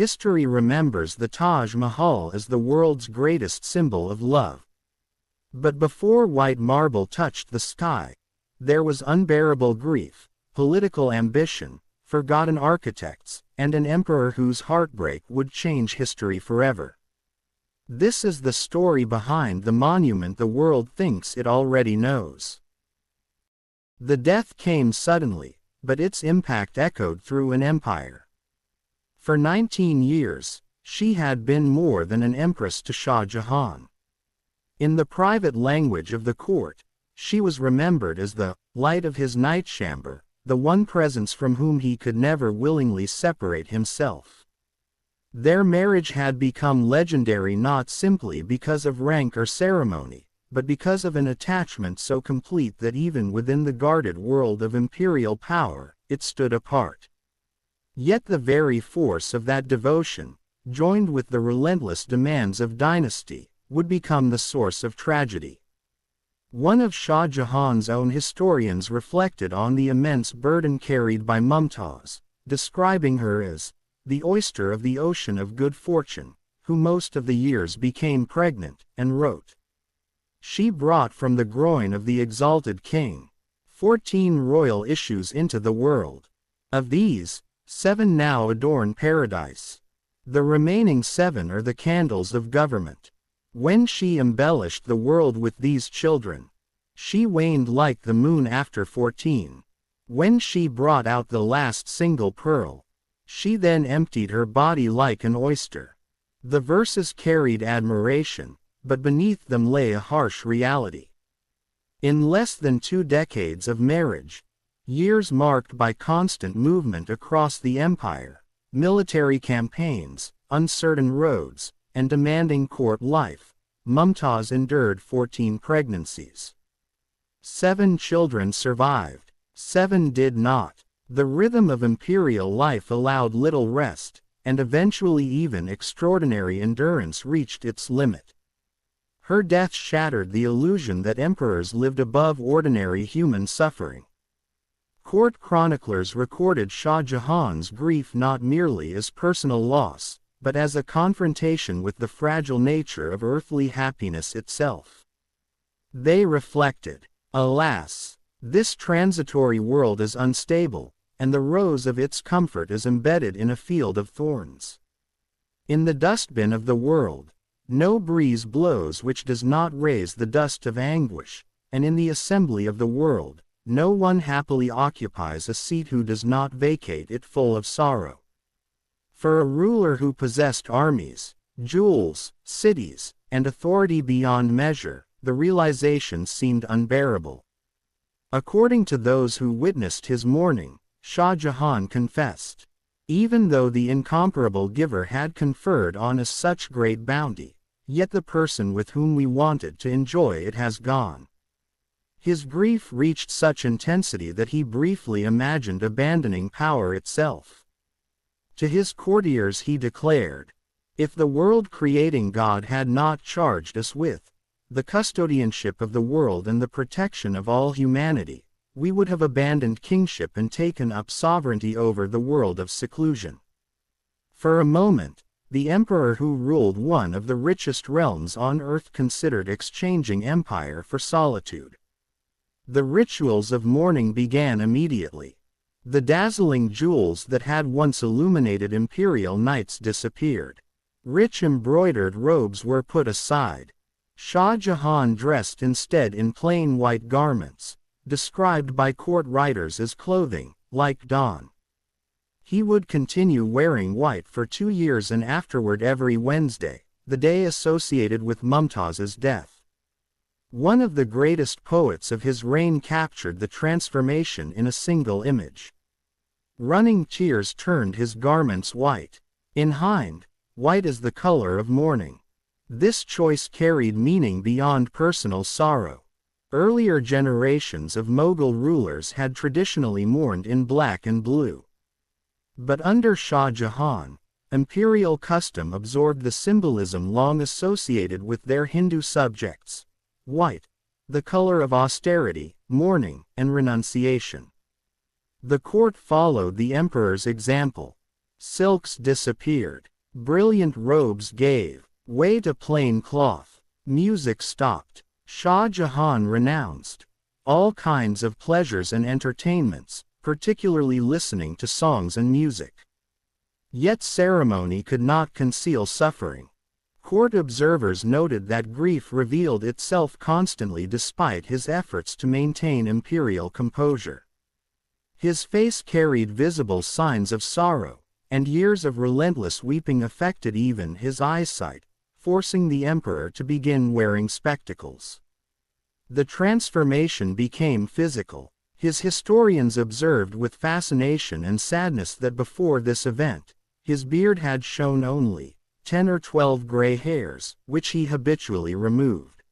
History remembers the Taj Mahal as the world's greatest symbol of love. But before white marble touched the sky, there was unbearable grief, political ambition, forgotten architects, and an emperor whose heartbreak would change history forever. This is the story behind the monument the world thinks it already knows. The death came suddenly, but its impact echoed through an empire. For 19 years, she had been more than an empress to Shah Jahan. In the private language of the court, she was remembered as the light of his nightchamber, the one presence from whom he could never willingly separate himself. Their marriage had become legendary not simply because of rank or ceremony, but because of an attachment so complete that even within the guarded world of imperial power, it stood apart. Yet the very force of that devotion, joined with the relentless demands of dynasty, would become the source of tragedy. One of Shah Jahan's own historians reflected on the immense burden carried by Mumtaz, describing her as the oyster of the ocean of good fortune, who most of the years became pregnant, and wrote, "She brought from the groin of the exalted king 14 royal issues into the world. Of these, 7 now adorn paradise. The remaining 7 are the candles of government. When she embellished the world with these children, she waned like the moon after 14. When she brought out the last single pearl, she then emptied her body like an oyster." The verses carried admiration, but beneath them lay a harsh reality. In less than 2 decades of marriage, years marked by constant movement across the empire, military campaigns, uncertain roads, and demanding court life, Mumtaz endured 14 pregnancies. 7 children survived, 7 did not. The rhythm of imperial life allowed little rest, and eventually even extraordinary endurance reached its limit. Her death shattered the illusion that emperors lived above ordinary human suffering. Court chroniclers recorded Shah Jahan's grief not merely as personal loss, but as a confrontation with the fragile nature of earthly happiness itself. They reflected, "Alas, this transitory world is unstable, and the rose of its comfort is embedded in a field of thorns. In the dustbin of the world, no breeze blows which does not raise the dust of anguish, and in the assembly of the world, no one happily occupies a seat who does not vacate it full of sorrow." For a ruler who possessed armies, jewels, cities, and authority beyond measure, the realization seemed unbearable. According to those who witnessed his mourning, Shah Jahan confessed, "Even though the incomparable giver had conferred on us such great bounty, yet the person with whom we wanted to enjoy it has gone." His grief reached such intensity that he briefly imagined abandoning power itself. To his courtiers he declared, "If the world-creating God had not charged us with the custodianship of the world and the protection of all humanity, we would have abandoned kingship and taken up sovereignty over the world of seclusion." For a moment, the emperor who ruled one of the richest realms on earth considered exchanging empire for solitude. The rituals of mourning began immediately. The dazzling jewels that had once illuminated imperial nights disappeared. Rich embroidered robes were put aside. Shah Jahan dressed instead in plain white garments, described by court writers as clothing like dawn. He would continue wearing white for 2 years and afterward every Wednesday, the day associated with Mumtaz's death. One of the greatest poets of his reign captured the transformation in a single image. Running tears turned his garments white. In Hind, white is the color of mourning. This choice carried meaning beyond personal sorrow. Earlier generations of Mughal rulers had traditionally mourned in black and blue. But under Shah Jahan, imperial custom absorbed the symbolism long associated with their Hindu subjects. White, the color of austerity, mourning, and renunciation. The court followed the emperor's example. Silks disappeared. Brilliant robes gave way to plain cloth. Music stopped. Shah Jahan renounced all kinds of pleasures and entertainments, particularly listening to songs and music. Yet ceremony could not conceal suffering. Court observers noted that grief revealed itself constantly despite his efforts to maintain imperial composure. His face carried visible signs of sorrow, and years of relentless weeping affected even his eyesight, forcing the emperor to begin wearing spectacles. The transformation became physical. His historians observed with fascination and sadness that before this event, his beard had shown only 10 or 12 gray hairs, which he habitually removed.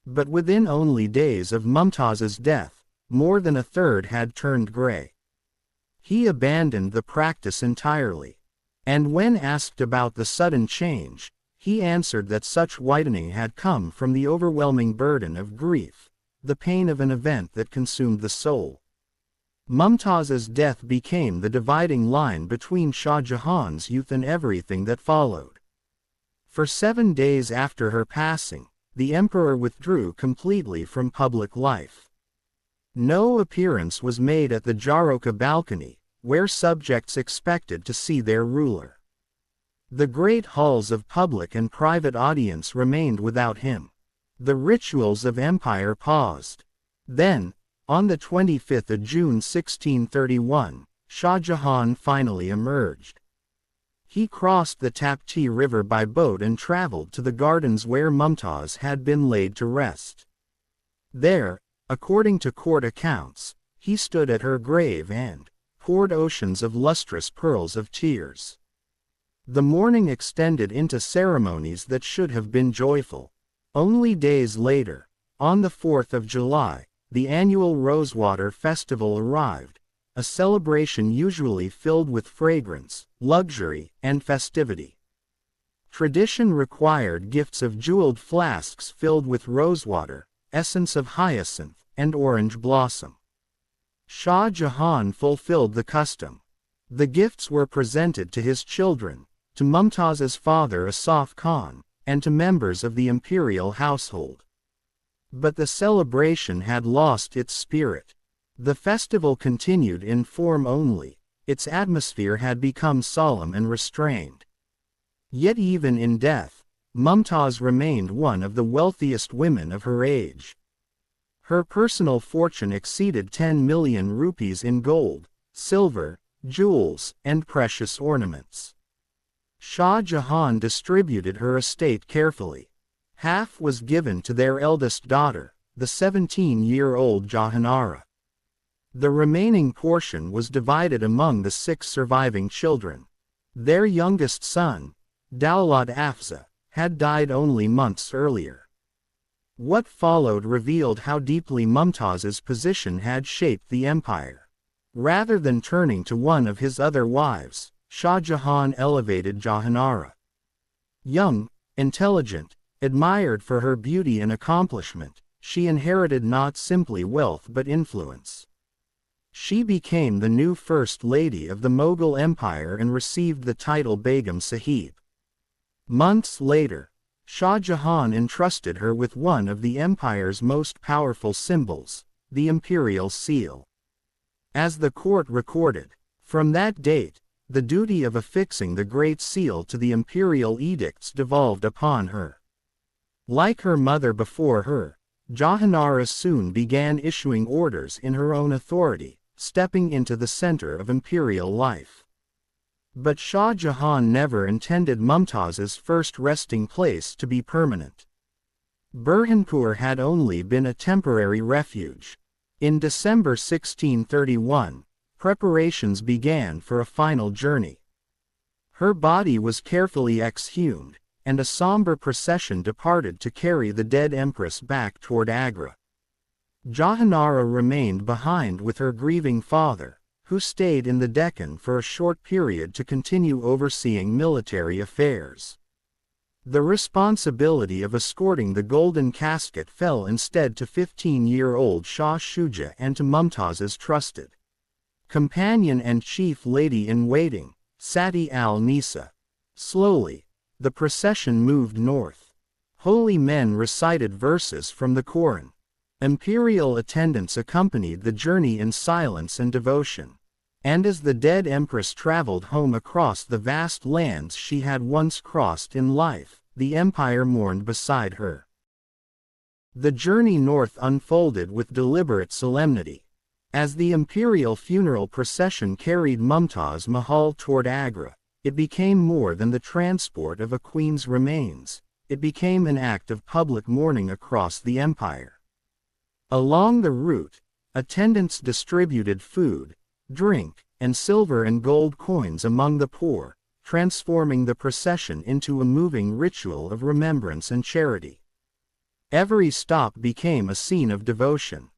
But within only days of Mumtaz's death, more than a third had turned gray. He abandoned the practice entirely. And when asked about the sudden change, he answered that such whitening had come from the overwhelming burden of grief, the pain of an event that consumed the soul. Mumtaz's death became the dividing line between Shah Jahan's youth and everything that followed. For 7 days after her passing, the emperor withdrew completely from public life. No appearance was made at the Jaroka balcony, where subjects expected to see their ruler. The great halls of public and private audience remained without him. The rituals of empire paused. Then, on the 25th of June 1631, Shah Jahan finally emerged. He crossed the Tapti River by boat and traveled to the gardens where Mumtaz had been laid to rest. There, according to court accounts, he stood at her grave and poured oceans of lustrous pearls of tears. The mourning extended into ceremonies that should have been joyful. Only days later, on the 4th of July, the annual Rosewater Festival arrived, a celebration usually filled with fragrance, luxury, and festivity. Tradition required gifts of jeweled flasks filled with rosewater, essence of hyacinth, and orange blossom. Shah Jahan fulfilled the custom. The gifts were presented to his children, to Mumtaz's father Asaf Khan, and to members of the imperial household. But the celebration had lost its spirit. The festival continued in form only, its atmosphere had become solemn and restrained. Yet even in death, Mumtaz remained one of the wealthiest women of her age. Her personal fortune exceeded 10 million rupees in gold, silver, jewels, and precious ornaments. Shah Jahan distributed her estate carefully. Half was given to their eldest daughter, the 17-year-old Jahanara. The remaining portion was divided among the 6 surviving children. Their youngest son, Dawlad Afza, had died only months earlier. What followed revealed how deeply Mumtaz's position had shaped the empire. Rather than turning to one of his other wives, Shah Jahan elevated Jahanara. Young, intelligent, admired for her beauty and accomplishment, she inherited not simply wealth but influence. She became the new First Lady of the Mughal Empire and received the title Begum Sahib. Months later, Shah Jahan entrusted her with one of the empire's most powerful symbols, the imperial seal. As the court recorded, from that date, the duty of affixing the Great Seal to the imperial edicts devolved upon her. Like her mother before her, Jahanara soon began issuing orders in her own authority, stepping into the center of imperial life. But Shah Jahan never intended Mumtaz's first resting place to be permanent. Burhanpur had only been a temporary refuge. In December 1631, preparations began for a final journey. Her body was carefully exhumed, and a somber procession departed to carry the dead empress back toward Agra. Jahanara remained behind with her grieving father, who stayed in the Deccan for a short period to continue overseeing military affairs. The responsibility of escorting the golden casket fell instead to 15-year-old Shah Shuja and to Mumtaz's trusted companion and chief lady-in-waiting, Sati al-Nisa. Slowly, the procession moved north. Holy men recited verses from the Quran. Imperial attendants accompanied the journey in silence and devotion. And as the dead empress traveled home across the vast lands she had once crossed in life, the empire mourned beside her. The journey north unfolded with deliberate solemnity. As the imperial funeral procession carried Mumtaz Mahal toward Agra, it became more than the transport of a queen's remains. It became an act of public mourning across the empire. Along the route, attendants distributed food, drink, and silver and gold coins among the poor, transforming the procession into a moving ritual of remembrance and charity. Every stop became a scene of devotion.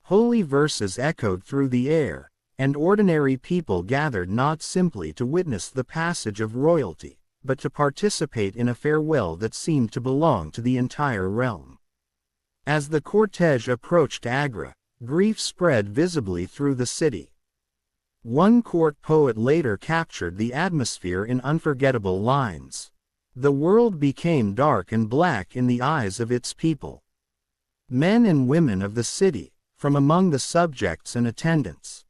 Holy verses echoed through the air, and ordinary people gathered not simply to witness the passage of royalty, but to participate in a farewell that seemed to belong to the entire realm. As the cortege approached Agra, grief spread visibly through the city. One court poet later captured the atmosphere in unforgettable lines. The world became dark and black in the eyes of its people. Men and women of the city, from among the subjects and attendants,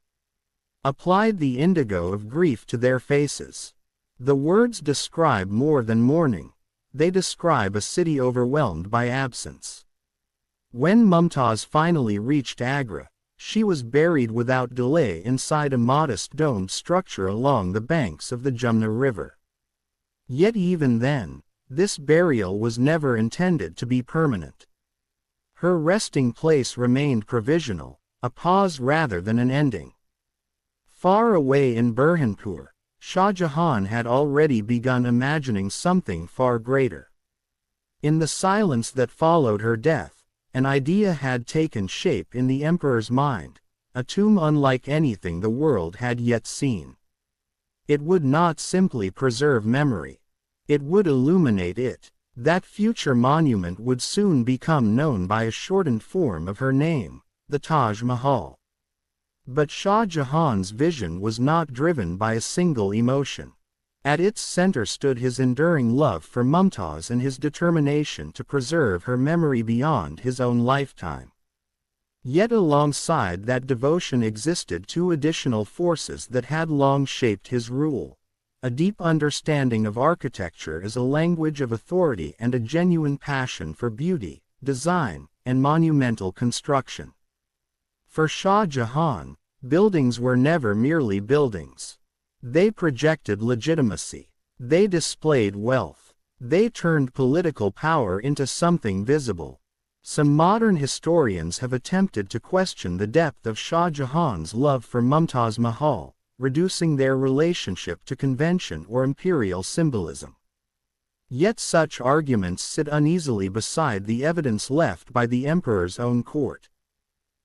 applied the indigo of grief to their faces. The words describe more than mourning. They describe a city overwhelmed by absence. When Mumtaz finally reached Agra, she was buried without delay inside a modest domed structure along the banks of the Jumna River. Yet even then, this burial was never intended to be permanent. Her resting place remained provisional, a pause rather than an ending. Far away in Burhanpur, Shah Jahan had already begun imagining something far greater. In the silence that followed her death, an idea had taken shape in the emperor's mind, a tomb unlike anything the world had yet seen. It would not simply preserve memory. It would illuminate it. That future monument would soon become known by a shortened form of her name, the Taj Mahal. But Shah Jahan's vision was not driven by a single emotion. At its center stood his enduring love for Mumtaz and his determination to preserve her memory beyond his own lifetime. Yet alongside that devotion existed two additional forces that had long shaped his rule: a deep understanding of architecture as a language of authority and a genuine passion for beauty, design, and monumental construction. For Shah Jahan, buildings were never merely buildings. They projected legitimacy. They displayed wealth. They turned political power into something visible. Some modern historians have attempted to question the depth of Shah Jahan's love for Mumtaz Mahal, reducing their relationship to convention or imperial symbolism. Yet such arguments sit uneasily beside the evidence left by the emperor's own court.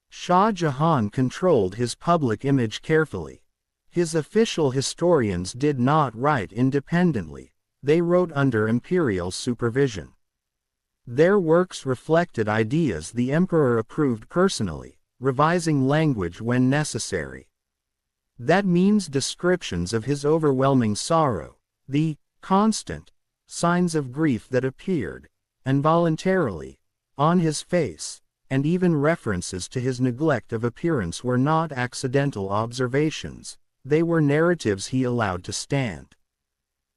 Shah Jahan controlled his public image carefully. His official historians did not write independently, they wrote under imperial supervision. Their works reflected ideas the emperor approved personally, revising language when necessary. That means descriptions of his overwhelming sorrow, the constant signs of grief that appeared, involuntarily, on his face, and even references to his neglect of appearance were not accidental observations. They were narratives he allowed to stand.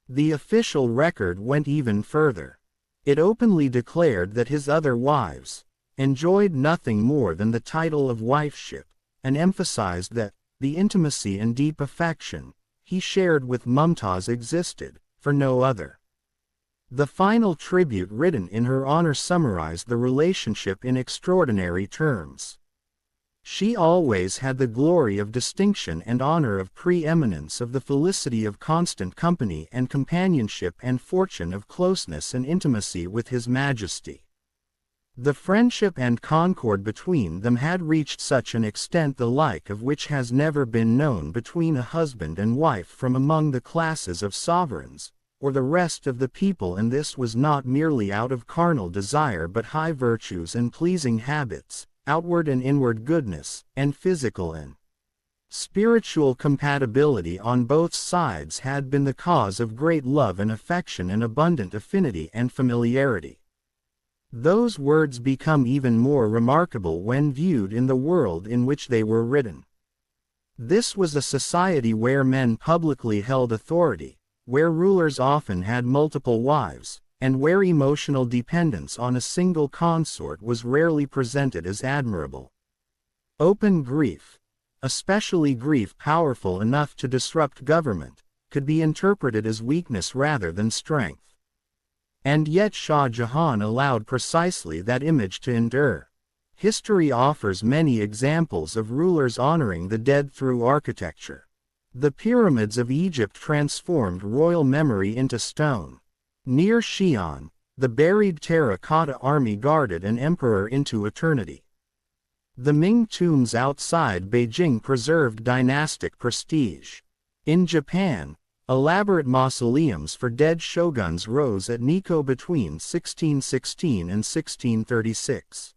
The official record went even further. It openly declared that his other wives enjoyed nothing more than the title of wifeship, and emphasized that the intimacy and deep affection he shared with Mumtaz existed for no other. The final tribute written in her honor summarized the relationship in extraordinary terms. She always had the glory of distinction and honor of preeminence, of the felicity of constant company and companionship, and fortune of closeness and intimacy with His Majesty. The friendship and concord between them had reached such an extent the like of which has never been known between a husband and wife from among the classes of sovereigns, or the rest of the people, and this was not merely out of carnal desire but high virtues and pleasing habits, outward and inward goodness, and physical and Spiritual compatibility on both sides had been the cause of great love and affection and abundant affinity and familiarity. Those words become even more remarkable when viewed in the world in which they were written. This was a society where men publicly held authority, where rulers often had multiple wives, and where emotional dependence on a single consort was rarely presented as admirable. Open grief, especially grief powerful enough to disrupt government, could be interpreted as weakness rather than strength. And yet Shah Jahan allowed precisely that image to endure. History offers many examples of rulers honoring the dead through architecture. The pyramids of Egypt transformed royal memory into stone. Near Xi'an, the buried terracotta army guarded an emperor into eternity. The Ming tombs outside Beijing preserved dynastic prestige. In Japan, elaborate mausoleums for dead shoguns rose at Nikko between 1616 and 1636.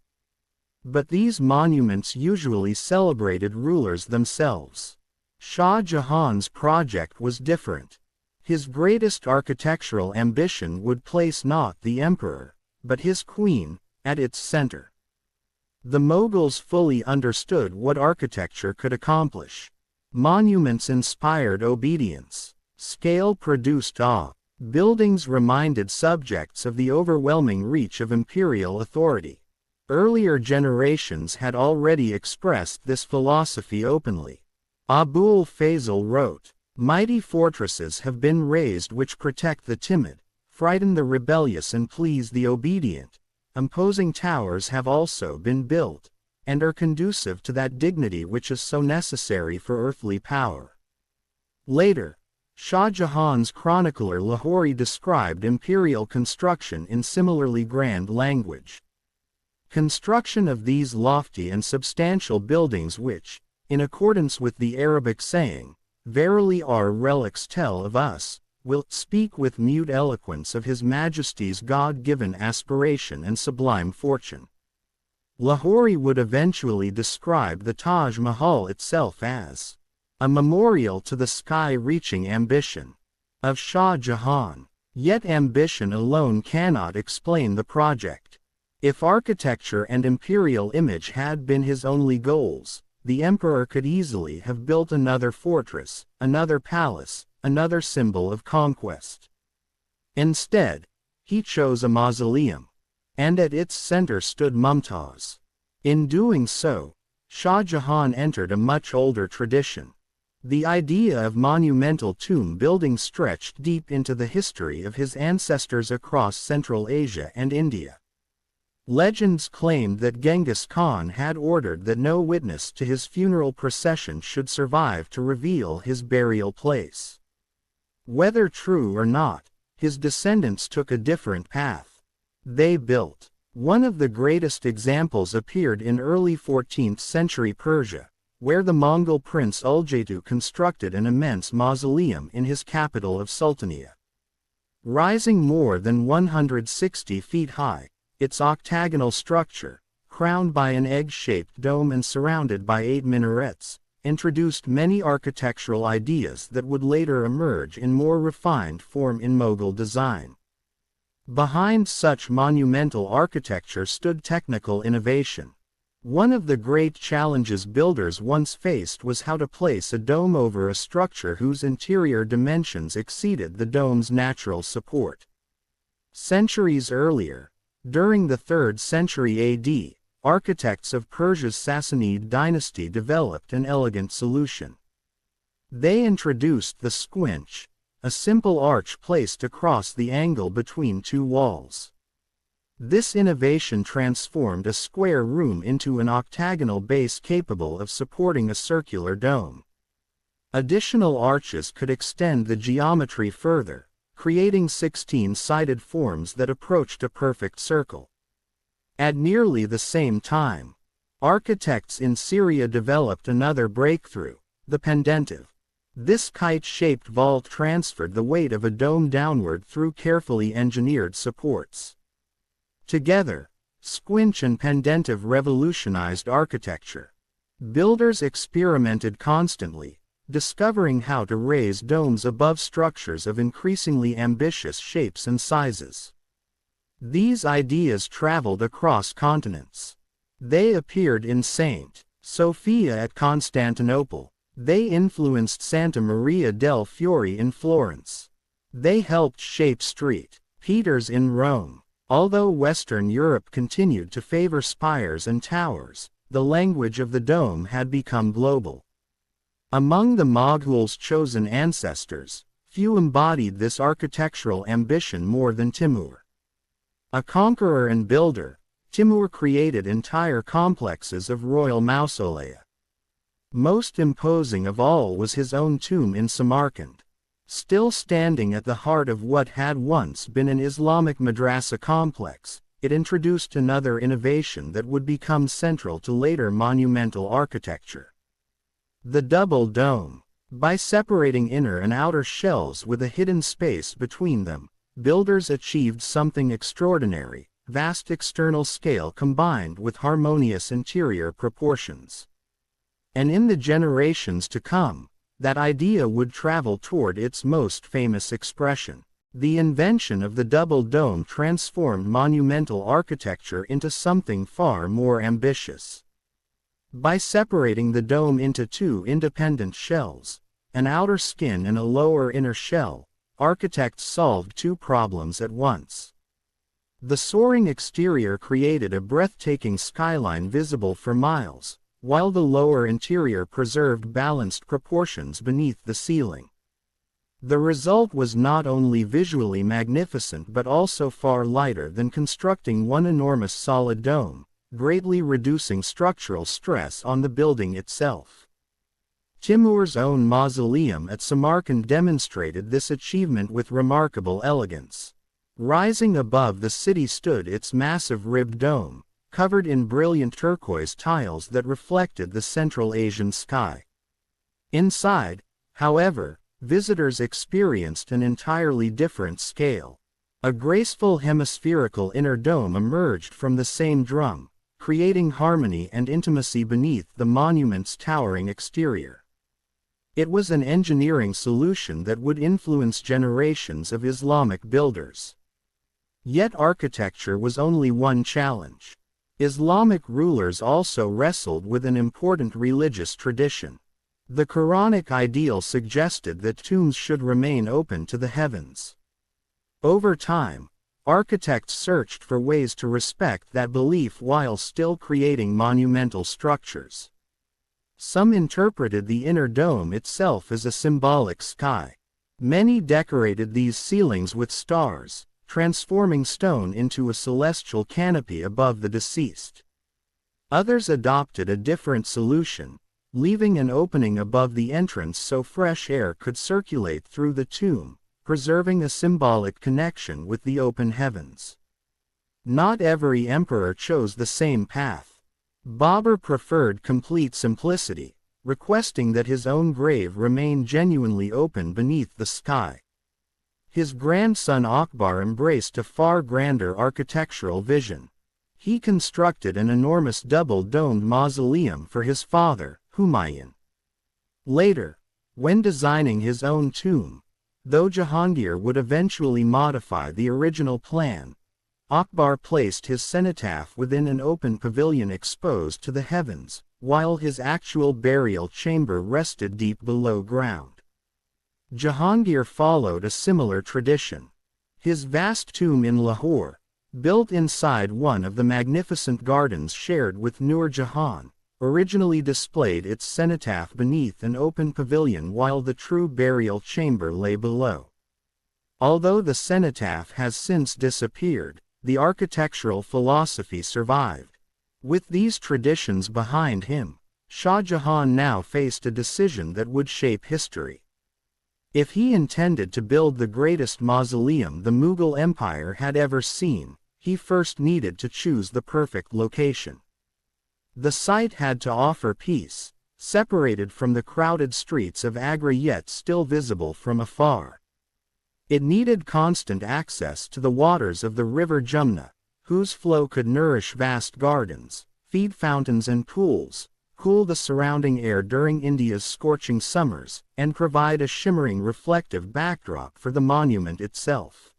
But these monuments usually celebrated rulers themselves. Shah Jahan's project was different. His greatest architectural ambition would place not the emperor, but his queen, at its center. The Mughals fully understood what architecture could accomplish. Monuments inspired obedience. Scale produced awe. Buildings reminded subjects of the overwhelming reach of imperial authority. Earlier generations had already expressed this philosophy openly. Abul Fazl wrote, "Mighty fortresses have been raised which protect the timid, frighten the rebellious and please the obedient. Imposing towers have also been built, and are conducive to that dignity which is so necessary for earthly power." Later, Shah Jahan's chronicler Lahori described imperial construction in similarly grand language. Construction of these lofty and substantial buildings which, in accordance with the Arabic saying, "Verily our relics tell of us," will speak with mute eloquence of His Majesty's God-given aspiration and sublime fortune. Lahori would eventually describe the Taj Mahal itself as a memorial to the sky-reaching ambition of Shah Jahan. Yet ambition alone cannot explain the project. If architecture and imperial image had been his only goals, the emperor could easily have built another fortress, another palace, another symbol of conquest. Instead, he chose a mausoleum, and at its center stood Mumtaz. In doing so, Shah Jahan entered a much older tradition. The idea of monumental tomb building stretched deep into the history of his ancestors across Central Asia and India. Legends claimed that Genghis Khan had ordered that no witness to his funeral procession should survive to reveal his burial place. Whether true or not, his descendants took a different path. They built. One of the greatest examples appeared in early 14th century Persia, where the Mongol prince Urgatu constructed an immense mausoleum in his capital of Sultania. Rising more than 160 feet high, its octagonal structure, crowned by an egg-shaped dome and surrounded by 8 minarets, introduced many architectural ideas that would later emerge in more refined form in Mughal design. Behind such monumental architecture stood technical innovation. One of the great challenges builders once faced was how to place a dome over a structure whose interior dimensions exceeded the dome's natural support. Centuries earlier, during the 3rd century AD, architects of Persia's Sassanid dynasty developed an elegant solution. They introduced the squinch, a simple arch placed across the angle between 2 walls. This innovation transformed a square room into an octagonal base capable of supporting a circular dome. Additional arches could extend the geometry further, creating 16-sided forms that approached a perfect circle. At nearly the same time, architects in Syria developed another breakthrough, the pendentive. This kite-shaped vault transferred the weight of a dome downward through carefully engineered supports. Together, squinch and pendentive revolutionized architecture. Builders experimented constantly, discovering how to raise domes above structures of increasingly ambitious shapes and sizes. These ideas traveled across continents. They appeared in St. Sophia at Constantinople. They influenced Santa Maria del Fiore in Florence. They helped shape St. Peter's in Rome. Although Western Europe continued to favor spires and towers, the language of the dome had become global. Among the Mughals' chosen ancestors, few embodied this architectural ambition more than Timur. A conqueror and builder, Timur created entire complexes of royal mausolea. Most imposing of all was his own tomb in Samarkand. Still standing at the heart of what had once been an Islamic madrasa complex, it introduced another innovation that would become central to later monumental architecture. The double dome. By separating inner and outer shells with a hidden space between them, builders achieved something extraordinary: vast external scale combined with harmonious interior proportions. And in the generations to come, that idea would travel toward its most famous expression. The invention of the double dome transformed monumental architecture into something far more ambitious. By separating the dome into two independent shells, an outer skin and a lower inner shell, architects solved two problems at once. The soaring exterior created a breathtaking skyline visible for miles, while the lower interior preserved balanced proportions beneath the ceiling. The result was not only visually magnificent but also far lighter than constructing one enormous solid dome, greatly reducing structural stress on the building itself. Timur's own mausoleum at Samarkand demonstrated this achievement with remarkable elegance. Rising above the city stood its massive ribbed dome, covered in brilliant turquoise tiles that reflected the Central Asian sky. Inside, however, visitors experienced an entirely different scale. A graceful hemispherical inner dome emerged from the same drum, creating harmony and intimacy beneath the monument's towering exterior. It was an engineering solution that would influence generations of Islamic builders. Yet architecture was only one challenge. Islamic rulers also wrestled with an important religious tradition. The Quranic ideal suggested that tombs should remain open to the heavens. Over time, architects searched for ways to respect that belief while still creating monumental structures. Some interpreted the inner dome itself as a symbolic sky. Many decorated these ceilings with stars, transforming stone into a celestial canopy above the deceased. Others adopted a different solution, leaving an opening above the entrance so fresh air could circulate through the tomb, preserving a symbolic connection with the open heavens. Not every emperor chose the same path. Babur preferred complete simplicity, requesting that his own grave remain genuinely open beneath the sky. His grandson Akbar embraced a far grander architectural vision. He constructed an enormous double-domed mausoleum for his father, Humayun. Later, when designing his own tomb, though Jahangir would eventually modify the original plan, Akbar placed his cenotaph within an open pavilion exposed to the heavens, while his actual burial chamber rested deep below ground. Jahangir followed a similar tradition. His vast tomb in Lahore, built inside one of the magnificent gardens shared with Nur Jahan, originally displayed its cenotaph beneath an open pavilion while the true burial chamber lay below. Although the cenotaph has since disappeared, the architectural philosophy survived. With these traditions behind him, Shah Jahan now faced a decision that would shape history. If he intended to build the greatest mausoleum the Mughal Empire had ever seen, he first needed to choose the perfect location. The site had to offer peace, separated from the crowded streets of Agra yet still visible from afar. It needed constant access to the waters of the river Jumna, whose flow could nourish vast gardens, feed fountains and pools, cool the surrounding air during India's scorching summers, and provide a shimmering reflective backdrop for the monument itself.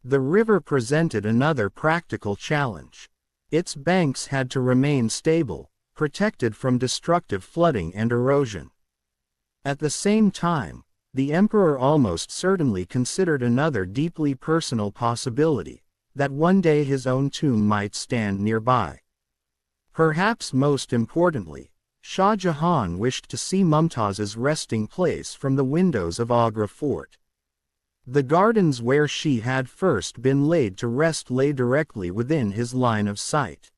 The river presented another practical challenge. Its banks had to remain stable, protected from destructive flooding and erosion. At the same time, the emperor almost certainly considered another deeply personal possibility, that one day his own tomb might stand nearby. Perhaps most importantly, Shah Jahan wished to see Mumtaz's resting place from the windows of Agra fort. The gardens where she had first been laid to rest lay directly within his line of sight.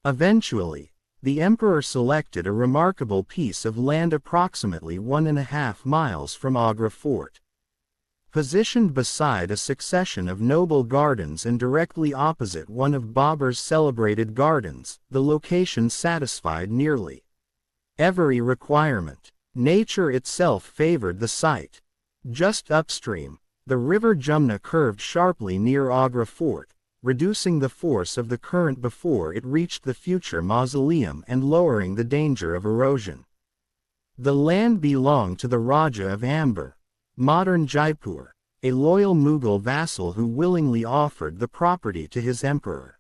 Eventually, the emperor selected a remarkable piece of land approximately 1.5 miles from Agra fort. Positioned beside a succession of noble gardens and directly opposite one of Babur's celebrated gardens, the location satisfied nearly every requirement. Nature itself favored the site. Just upstream, the river Jumna curved sharply near Agra fort, reducing the force of the current before it reached the future mausoleum and lowering the danger of erosion. The land belonged to the Raja of Amber, modern Jaipur, a loyal Mughal vassal who willingly offered the property to his emperor.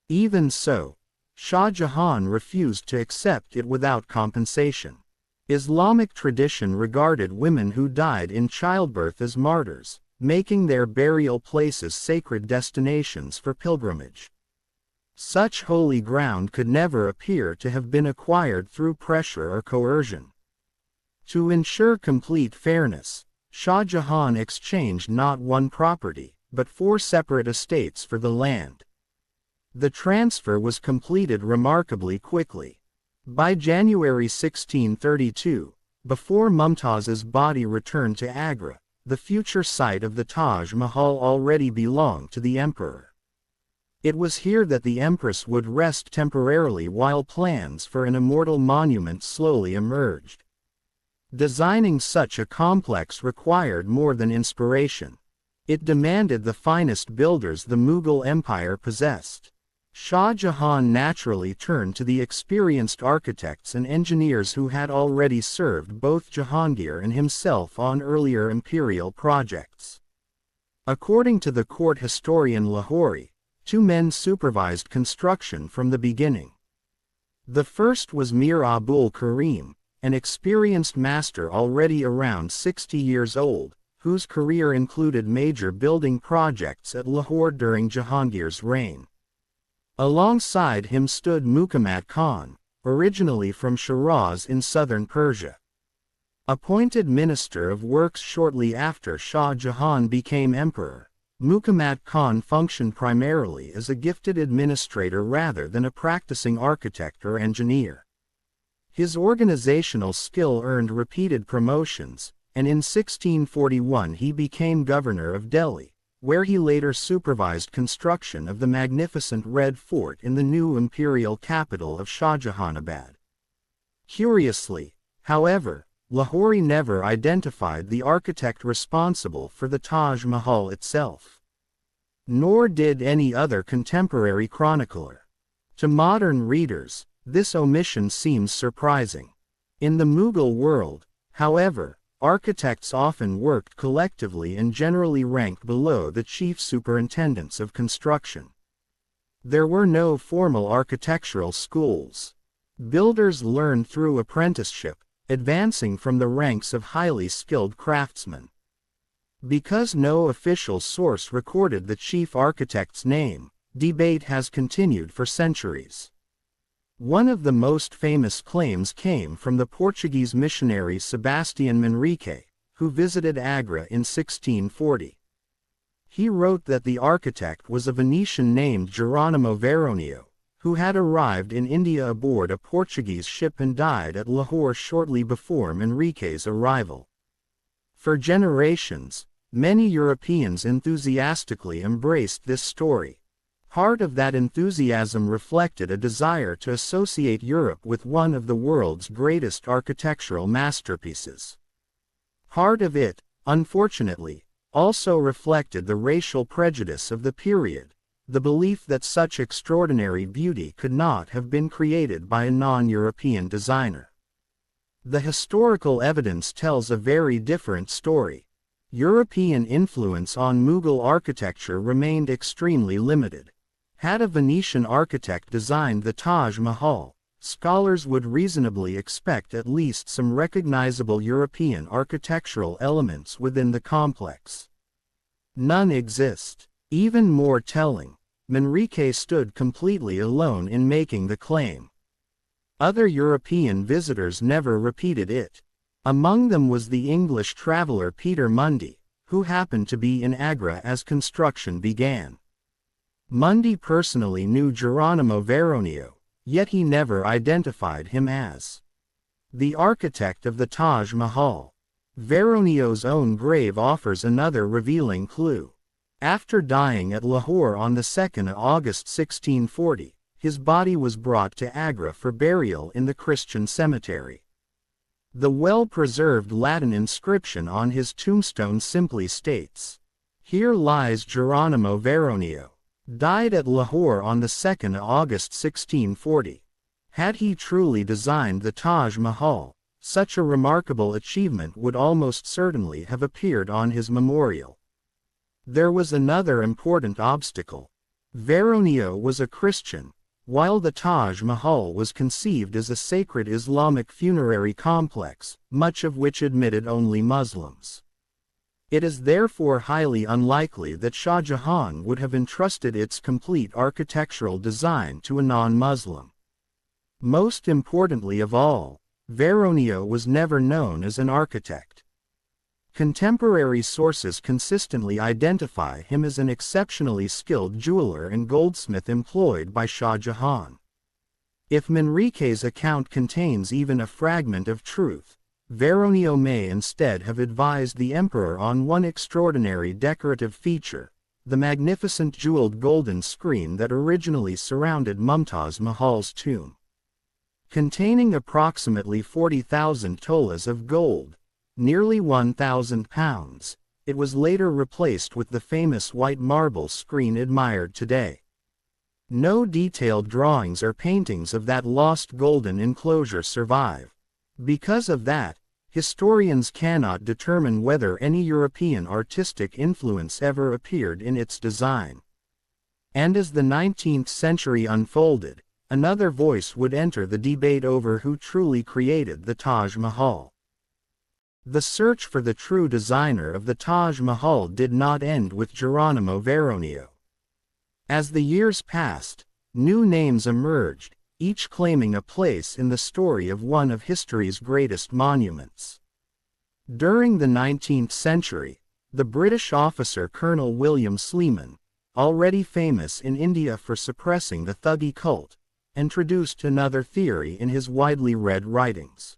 Even so, Shah Jahan refused to accept it without compensation. Islamic tradition regarded women who died in childbirth as martyrs, making their burial places sacred destinations for pilgrimage. Such holy ground could never appear to have been acquired through pressure or coercion. To ensure complete fairness, Shah Jahan exchanged not one property, but 4 separate estates for the land. The transfer was completed remarkably quickly. By January 1632, before Mumtaz's body returned to Agra, the future site of the Taj Mahal already belonged to the emperor. It was here that the empress would rest temporarily while plans for an immortal monument slowly emerged. Designing such a complex required more than inspiration. It demanded the finest builders the Mughal Empire possessed. Shah Jahan naturally turned to the experienced architects and engineers who had already served both Jahangir and himself on earlier imperial projects. According to the court historian Lahori, 2 men supervised construction from the beginning. The first was Mir Abul Karim, an experienced master already around 60 years old, whose career included major building projects at Lahore during Jahangir's reign. Alongside him stood Muhammad Khan, originally from Shiraz in southern Persia. Appointed Minister of Works shortly after Shah Jahan became emperor, Muhammad Khan functioned primarily as a gifted administrator rather than a practicing architect or engineer. His organizational skill earned repeated promotions, and in 1641 he became governor of Delhi, where he later supervised construction of the magnificent Red Fort in the new imperial capital of Shahjahanabad. Curiously, however, Lahori never identified the architect responsible for the Taj Mahal itself. Nor did any other contemporary chronicler. To modern readers, this omission seems surprising. In the Mughal world, however, architects often worked collectively and generally ranked below the chief superintendents of construction. There were no formal architectural schools. Builders learned through apprenticeship, advancing from the ranks of highly skilled craftsmen. Because no official source recorded the chief architect's name, debate has continued for centuries. One of the most famous claims came from the Portuguese missionary Sebastian Manrique, who visited Agra in 1640. He wrote that the architect was a Venetian named Geronimo Veronio, who had arrived in India aboard a Portuguese ship and died at Lahore shortly before Manrique's arrival. For generations, many Europeans enthusiastically embraced this story. Part of that enthusiasm reflected a desire to associate Europe with one of the world's greatest architectural masterpieces. Part of it, unfortunately, also reflected the racial prejudice of the period, the belief that such extraordinary beauty could not have been created by a non-European designer. The historical evidence tells a very different story. European influence on Mughal architecture remained extremely limited. Had a Venetian architect designed the Taj Mahal, scholars would reasonably expect at least some recognizable European architectural elements within the complex. None exist. Even more telling, Manrique stood completely alone in making the claim. Other European visitors never repeated it. Among them was the English traveler Peter Mundy, who happened to be in Agra as construction began. Mundy personally knew Geronimo Veronio, yet he never identified him as the architect of the Taj Mahal. Veronio's own grave offers another revealing clue. After dying at Lahore on the 2nd of August 1640, his body was brought to Agra for burial in the Christian cemetery. The well-preserved Latin inscription on his tombstone simply states, "Here lies Geronimo Veronio. Died at Lahore on the 2nd of August 1640. Had he truly designed the Taj Mahal, such a remarkable achievement would almost certainly have appeared on his memorial." There was another important obstacle. Veronio was a Christian, while the Taj Mahal was conceived as a sacred Islamic funerary complex, much of which admitted only Muslims. It is therefore highly unlikely that Shah Jahan would have entrusted its complete architectural design to a non-Muslim. Most importantly of all, Veronio was never known as an architect. Contemporary sources consistently identify him as an exceptionally skilled jeweler and goldsmith employed by Shah Jahan. If Manrique's account contains even a fragment of truth, Veronio may instead have advised the emperor on one extraordinary decorative feature, the magnificent jeweled golden screen that originally surrounded Mumtaz Mahal's tomb. Containing approximately 40,000 tolas of gold, nearly 1,000 pounds, it was later replaced with the famous white marble screen admired today. No detailed drawings or paintings of that lost golden enclosure survive. Because of that, historians cannot determine whether any European artistic influence ever appeared in its design. And as the 19th century unfolded, another voice would enter the debate over who truly created the Taj Mahal. The search for the true designer of the Taj Mahal did not end with Geronimo Veronio. As the years passed, new names emerged, each claiming a place in the story of one of history's greatest monuments. During the 19th century, the British officer Colonel William Sleeman, already famous in India for suppressing the Thuggee cult, introduced another theory in his widely read writings.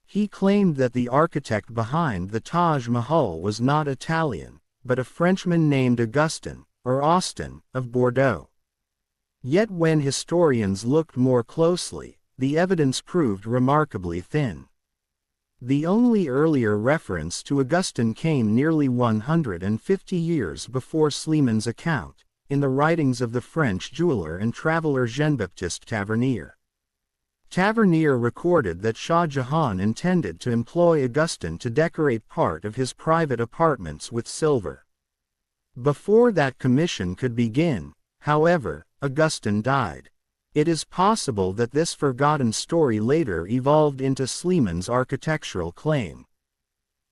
He claimed that the architect behind the Taj Mahal was not Italian, but a Frenchman named Augustin, or Austin, of Bordeaux. Yet when historians looked more closely, the evidence proved remarkably thin. The only earlier reference to Augustin came nearly 150 years before Sleeman's account, in the writings of the French jeweler and traveler Jean-Baptiste Tavernier. Tavernier recorded that Shah Jahan intended to employ Augustin to decorate part of his private apartments with silver. Before that commission could begin, however, Augustin died. It is possible that this forgotten story later evolved into Sleeman's architectural claim.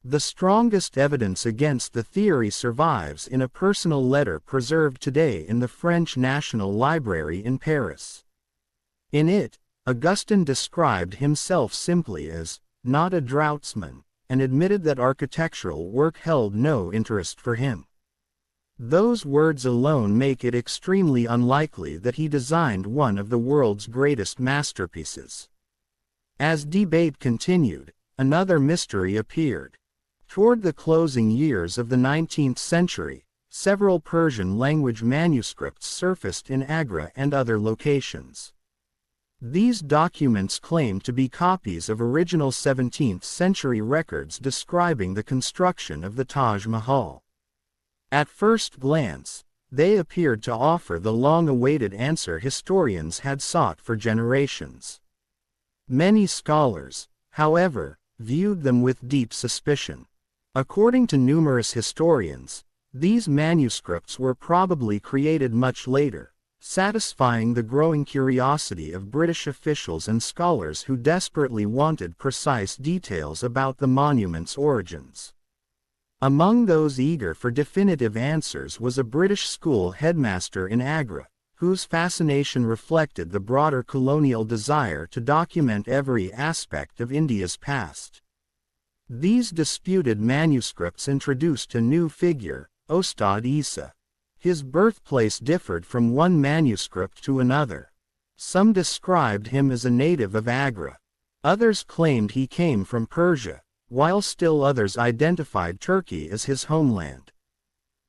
The strongest evidence against the theory survives in a personal letter preserved today in the French National Library in Paris. In it, Augustin described himself simply as not a draughtsman, and admitted that architectural work held no interest for him. Those words alone make it extremely unlikely that he designed one of the world's greatest masterpieces. As debate continued, another mystery appeared. Toward the closing years of the 19th century, several Persian-language manuscripts surfaced in Agra and other locations. These documents claim to be copies of original 17th-century records describing the construction of the Taj Mahal. At first glance, They appeared to offer the long-awaited answer historians had sought for generations. Many scholars, however, viewed them with deep suspicion. According to numerous historians, these manuscripts were probably created much later, satisfying the growing curiosity of British officials and scholars who desperately wanted precise details about the monument's origins. Among those eager for definitive answers was a British school headmaster in Agra, whose fascination reflected the broader colonial desire to document every aspect of India's past. These disputed manuscripts introduced a new figure, Ustad Isa. His birthplace differed from one manuscript to another. Some described him as a native of Agra. Others claimed he came from Persia, while still others identified Turkey as his homeland.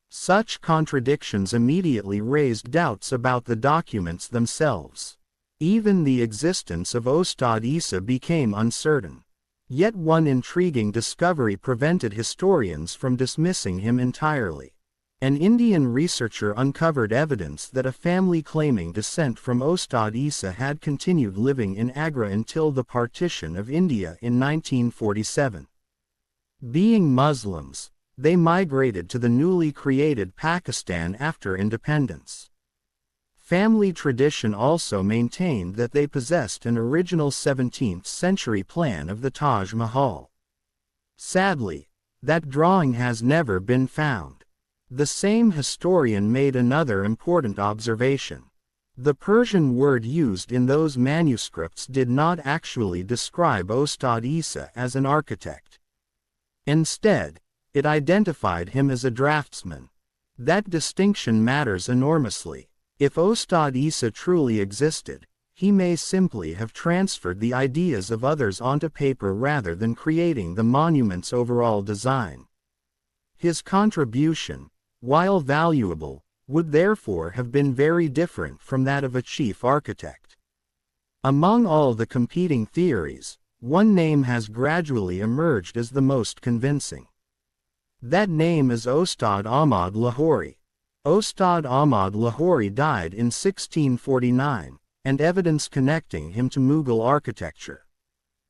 Such contradictions immediately raised doubts about the documents themselves. Even the existence of Ustad Isa became uncertain. Yet one intriguing discovery prevented historians from dismissing him entirely. An Indian researcher uncovered evidence that a family claiming descent from Ustad Isa had continued living in Agra until the partition of India in 1947. Being Muslims, they migrated to the newly created Pakistan after independence. Family tradition also maintained that they possessed an original 17th-century plan of the Taj Mahal. Sadly, that drawing has never been found. The same historian made another important observation. The Persian word used in those manuscripts did not actually describe Ustad Isa as an architect. Instead, it identified him as a draftsman. That distinction matters enormously. If Ustad Isa truly existed, he may simply have transferred the ideas of others onto paper rather than creating the monument's overall design. His contribution, while valuable, would therefore have been very different from that of a chief architect. Among all the competing theories, one name has gradually emerged as the most convincing. That name is Ustad Ahmad Lahori. Ustad Ahmad Lahori died in 1649, and evidence connecting him to Mughal architecture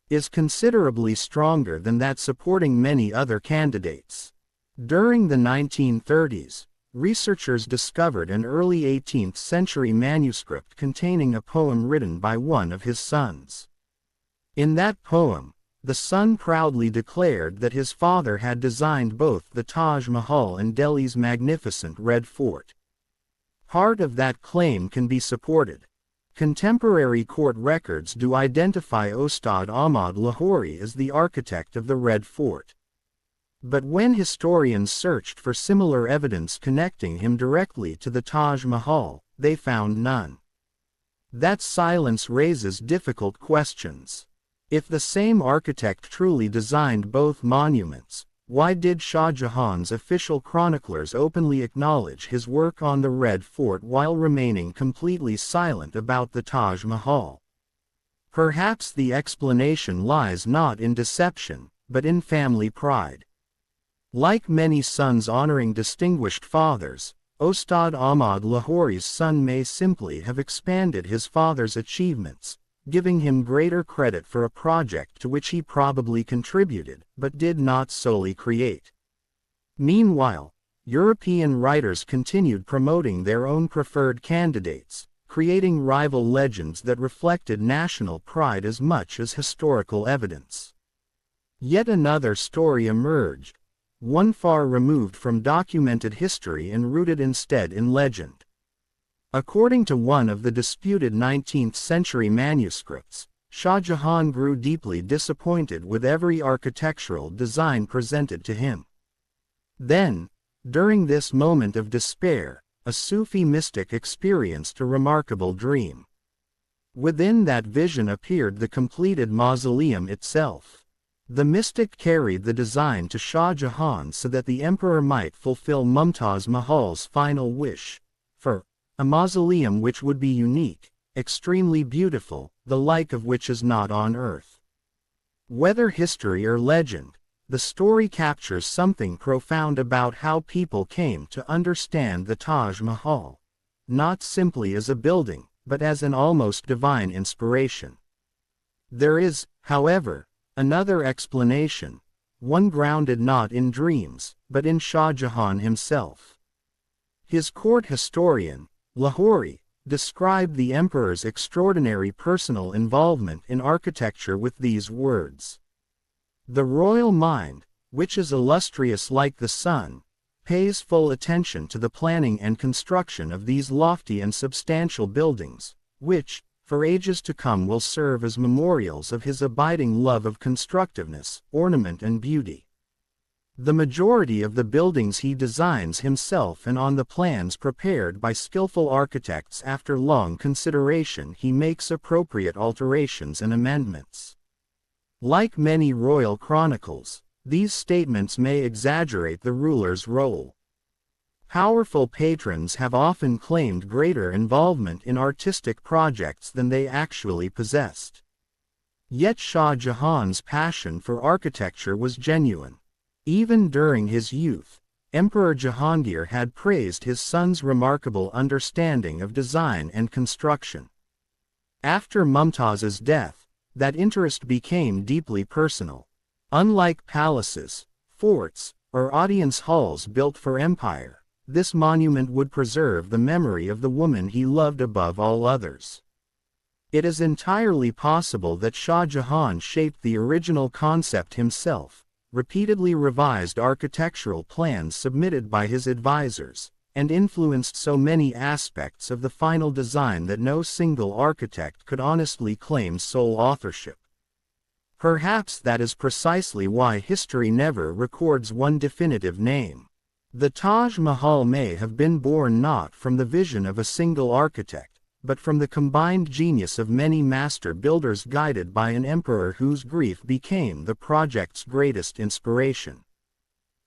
is considerably stronger than that supporting many other candidates. During the 1930s, researchers discovered an early 18th-century manuscript containing a poem written by one of his sons. In that poem, the son proudly declared that his father had designed both the Taj Mahal and Delhi's magnificent Red Fort. Part of that claim can be supported. Contemporary court records do identify Ustad Ahmad Lahori as the architect of the Red Fort. But when historians searched for similar evidence connecting him directly to the Taj Mahal, they found none. That silence raises difficult questions. If the same architect truly designed both monuments, why did Shah Jahan's official chroniclers openly acknowledge his work on the Red Fort while remaining completely silent about the Taj Mahal? Perhaps the explanation lies not in deception, but in family pride. Like many sons honoring distinguished fathers, Ustad Ahmad Lahori's son may simply have expanded his father's achievements, giving him greater credit for a project to which he probably contributed, but did not solely create. Meanwhile, European writers continued promoting their own preferred candidates, creating rival legends that reflected national pride as much as historical evidence. Yet another story emerged, one far removed from documented history and rooted instead in legend. According to one of the disputed 19th-century manuscripts, Shah Jahan grew deeply disappointed with every architectural design presented to him. Then, during this moment of despair, a Sufi mystic experienced a remarkable dream. Within that vision appeared the completed mausoleum itself. The mystic carried the design to Shah Jahan so that the emperor might fulfill Mumtaz Mahal's final wish, for a mausoleum which would be unique, extremely beautiful, the like of which is not on earth. Whether history or legend, the story captures something profound about how people came to understand the Taj Mahal, not simply as a building, but as an almost divine inspiration. There is, however, another explanation, one grounded not in dreams, but in Shah Jahan himself. His court historian, Lahori, described the emperor's extraordinary personal involvement in architecture with these words. The royal mind, which is illustrious like the sun, pays full attention to the planning and construction of these lofty and substantial buildings, which, for ages to come, will serve as memorials of his abiding love of constructiveness, ornament and beauty. The majority of the buildings he designs himself, and on the plans prepared by skillful architects after long consideration he makes appropriate alterations and amendments. Like many royal chronicles, these statements may exaggerate the ruler's role. Powerful patrons have often claimed greater involvement in artistic projects than they actually possessed. Yet Shah Jahan's passion for architecture was genuine. Even during his youth, Emperor Jahangir had praised his son's remarkable understanding of design and construction. After Mumtaz's death, that interest became deeply personal. Unlike palaces, forts, or audience halls built for empire, this monument would preserve the memory of the woman he loved above all others. It is entirely possible that Shah Jahan shaped the original concept himself, repeatedly revised architectural plans submitted by his advisors, and influenced so many aspects of the final design that no single architect could honestly claim sole authorship. Perhaps that is precisely why history never records one definitive name. The Taj Mahal may have been born not from the vision of a single architect, but from the combined genius of many master builders guided by an emperor whose grief became the project's greatest inspiration.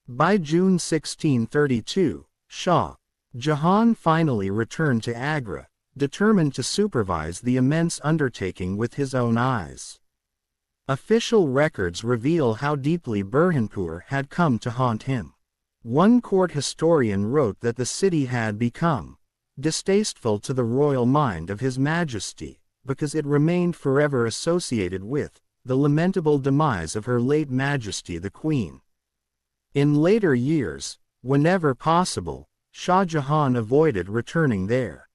By June 1632, Shah Jahan finally returned to Agra, determined to supervise the immense undertaking with his own eyes. Official records reveal how deeply Burhanpur had come to haunt him. One court historian wrote that the city had become distasteful to the royal mind of His Majesty, because it remained forever associated with the lamentable demise of Her late Majesty the Queen. In later years, whenever possible, Shah Jahan avoided returning there.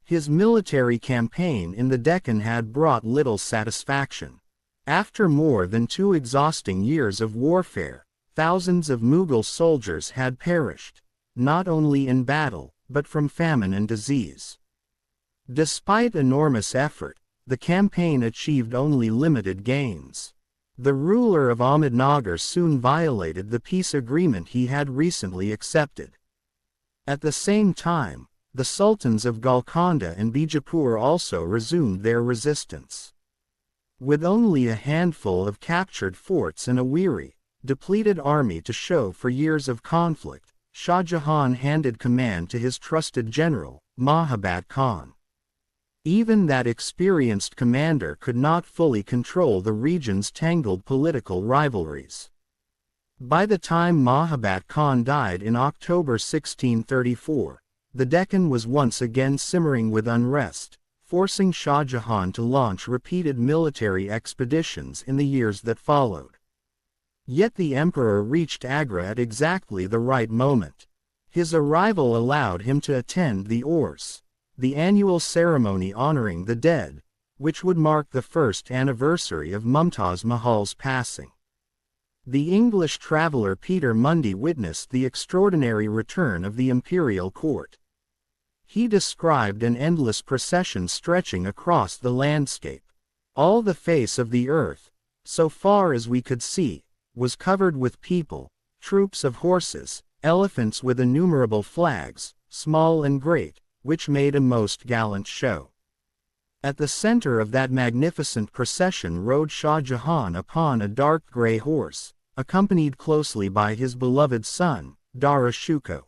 His military campaign in the Deccan had brought little satisfaction. After more than 2 exhausting years of warfare, thousands of Mughal soldiers had perished, not only in battle, but from famine and disease. Despite enormous effort, the campaign achieved only limited gains. The ruler of Ahmednagar soon violated the peace agreement he had recently accepted. At the same time, the sultans of Golconda and Bijapur also resumed their resistance. With only a handful of captured forts and a weary, depleted army to show for years of conflict, Shah Jahan handed command to his trusted general, Mahabad Khan. Even that experienced commander could not fully control the region's tangled political rivalries. By the time Mahabad Khan died in October 1634, the Deccan was once again simmering with unrest, forcing Shah Jahan to launch repeated military expeditions in the years that followed. Yet the emperor reached Agra at exactly the right moment. His arrival allowed him to attend the Urs, the annual ceremony honoring the dead, which would mark the first anniversary of Mumtaz Mahal's passing. The English traveler Peter Mundy witnessed the extraordinary return of the imperial court. He described an endless procession stretching across the landscape. All the face of the earth, so far as we could see, was covered with people, troops of horses, elephants with innumerable flags, small and great, which made a most gallant show. At the center of that magnificent procession rode Shah Jahan upon a dark gray horse, accompanied closely by his beloved son, Dara Shuko.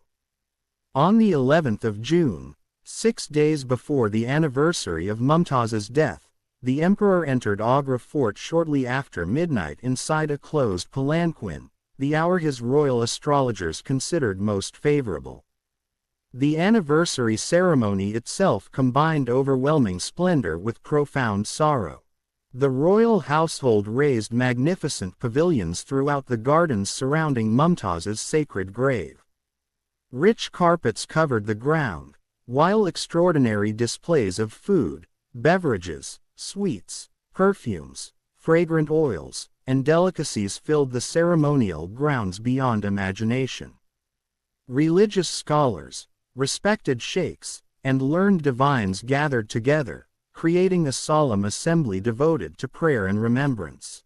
On the 11th of June, 6 days before the anniversary of Mumtaz's death, The emperor entered Agra fort shortly after midnight inside a closed palanquin, the hour his royal astrologers considered most favorable. The anniversary ceremony itself combined overwhelming splendor with profound sorrow. The royal household raised magnificent pavilions throughout the gardens surrounding Mumtaz's sacred grave. Rich carpets covered the ground, while extraordinary displays of food, beverages, sweets, perfumes, fragrant oils, and delicacies filled the ceremonial grounds beyond imagination. Religious scholars, respected sheikhs, and learned divines gathered together, creating a solemn assembly devoted to prayer and remembrance.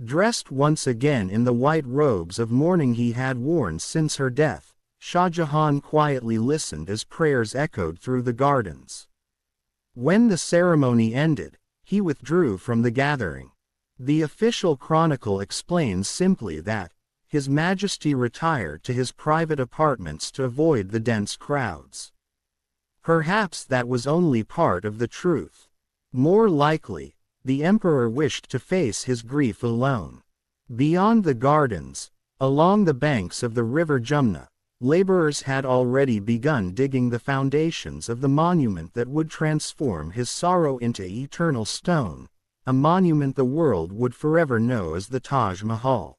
Dressed once again in the white robes of mourning he had worn since her death, Shah Jahan quietly listened as prayers echoed through the gardens. When the ceremony ended, he withdrew from the gathering. The official chronicle explains simply that, His Majesty retired to his private apartments to avoid the dense crowds. Perhaps that was only part of the truth. More likely, the emperor wished to face his grief alone. Beyond the gardens, along the banks of the river Jumna, laborers had already begun digging the foundations of the monument that would transform his sorrow into eternal stone, a monument the world would forever know as the Taj Mahal.